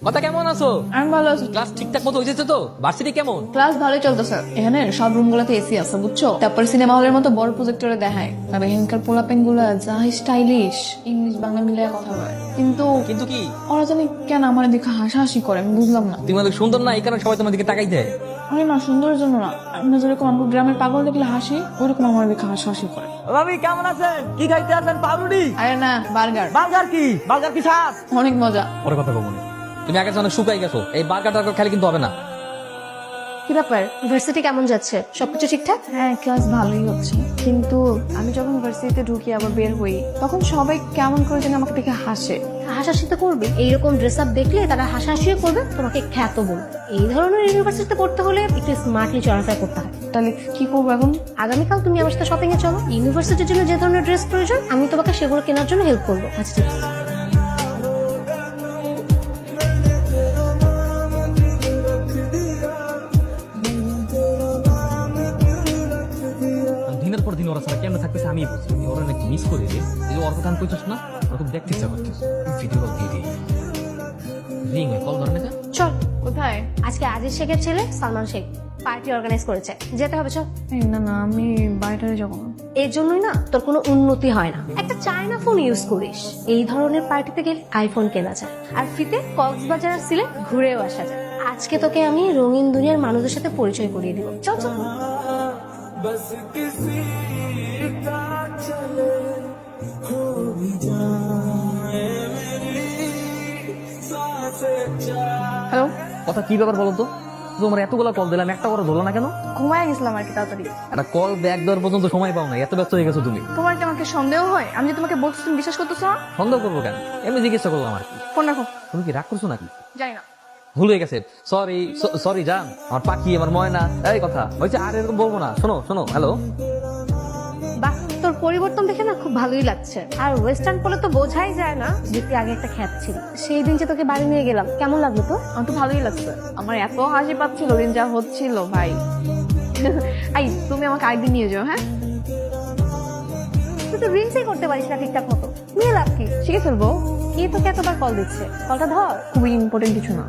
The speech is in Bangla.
কথা কেমন আছো? আমি ভালো আছি। ক্লাস ঠিকঠাক মতো হয়েছে তো? ভার্সিটি কেমন? ক্লাস ভালোই চলতেছে। এখানে সব রুম গুলাতে এসি আছে বুঝছো। তারপর সিনেমা হলের মতো বড় প্রজেক্টরে দেখায়। আর এখানকার পোলাপেন গুলা যা স্টাইলিশ, ইংলিশ বাংলা মিলিয়ে কথা বলে। কিন্তু কিন্তু কি ওরা জানি কেন আমার দেখে হাসাহাসি করে, আমি বুঝলাম না। তুমি অনেক সুন্দর না, এই কারণে সবাই তোমার দিকে তাকাই দেয়। আমি না সুন্দরের জন্য না, আমরা যেরকম আমার গ্রামের পাগল দেখলে হাসি, ওরকম আমার দেখে হাসাহাসি করে। ভাবি কেমন আছেন? কি খাইতে আছেন? পাউরুটি? আরে না, বার্গার বার্গার কি? বার্গার কি স্বাদ? অনেক মজা। ওর কথা কমনি, তুমি আগে অনেক শুকাই গেছো, এই বার্গার টার্গার খেলে কিন্তু হবে না। কি ব্যাপার, ইউনিভার্সিটি কেমন যাচ্ছে? সবকিছু ঠিকঠাক? হ্যাঁ, ক্লাস ভালোই হচ্ছে, কিন্তু আমি যখন ইউনিভার্সিটিতে ঢুকি আবার বের হই, তখন সবাই কেমন করে যেন আমাকে দেখে হাসে। হাসাহাসি তো করবে, এইরকম ড্রেস আপ দেখলে তারা হাসাহাসিও করবে, তোমাকে খ্যাত বলবে। এই ধরনের ইউনিভার্সিটিতে পড়তে হলে একটু স্মার্টলি চলাফেরা করতে হয়। তাহলে কি করবো এখন? আগামীকাল তুমি আমার সাথে শপিং এ চলো। ইউনিভার্সিটির জন্য যে ধরনের ড্রেস প্রয়োজন আমি তোমাকে সেগুলো কেনার জন্য হেল্প করবো। আচ্ছা ঠিক আছে। দিনের পর দিন ওরা ছাড়া কেমন থাকতেছে আমি বুঝি। ওরা নাকি মিস করে রে, এই যে ওর কথা আমি কইছিস না, ওরা খুব দেখতে ইচ্ছা করতেছে। ভিডিও কল দিয়ে দিই, রিং কল ধরে না। চল, কোথায়? আজকে আজিজ শেখের ছেলে সালমান শেখ পার্টি অর্গানাইজ করেছে, যেতে হবে। চল। এই না না, আমি বাইরে যাবো না। এর জন্যই না তোর কোনো উন্নতি হয় না। একটা চায়না ফোন ইউজ করিস, এই ধরনের পার্টিতে গেলে আইফোন কেনা যায়, আর ফ্রিতে কক্সবাজার আর সিলেট ঘুরেও আসা যায়। আজকে তোকে আমি রঙিন দুনিয়ার মানুষদের সাথে পরিচয় করিয়ে দিব। চল চল। হ্যালো, কথা কি ব্যাপার বলো তো? তোমার এতগুলা কল দিলাম, একটা করে ধরলো না কেন? ঘুমায় গেছিলাম আর কি তাড়াতাড়ি। একটা কল ব্যাক দেওয়ার পর্যন্ত সময় পাও না, এত ব্যস্ত হয়ে গেছো তুমি। তোমার কি আমাকে সন্দেহ হয়? আমি যে তোমাকে বলছি তুমি বিশ্বাস করতেছো না? সন্দেহ করবো কেন? এমনি জিজ্ঞাসা করলাম আর কি। ফোন রাখো। তুমি কি রাগ করছো নাকি? জানি না। ভুল হয়ে গেছে, সরি সরি জান, আমার পাখি, আমার ময়না। এই কথা হয়েছে, আর এরকম বলবো না। শোনো শোনো, হ্যালো। বাহ, তোর পরিবর্তন দেখে না খুব ভালোই লাগছে। আর ওয়েস্টার্ন পরে তো বোঝাই যায় না যে তুই আগে একটা খ্যাত ছিল। সেই দিন যে তোকে বাড়ি নিয়ে গেলাম, কেমন লাগলো তো? আমার তো ভালোই লাগছে। আমার এত হাসি পাচ্ছিল দিন যা হচ্ছিল ভাই। এই তুমি আমাকে আইডি নিয়ে যাও, হ্যাঁ? তুই তো রিলসই করতে পারিস না ঠিকঠাক মতো, নিয়ে লাভ কি? শিখে ফেলবো। কে তোকে এতবার কল দিচ্ছে? কলটা ধর। খুবই ইম্পর্টেন্ট কিছু না।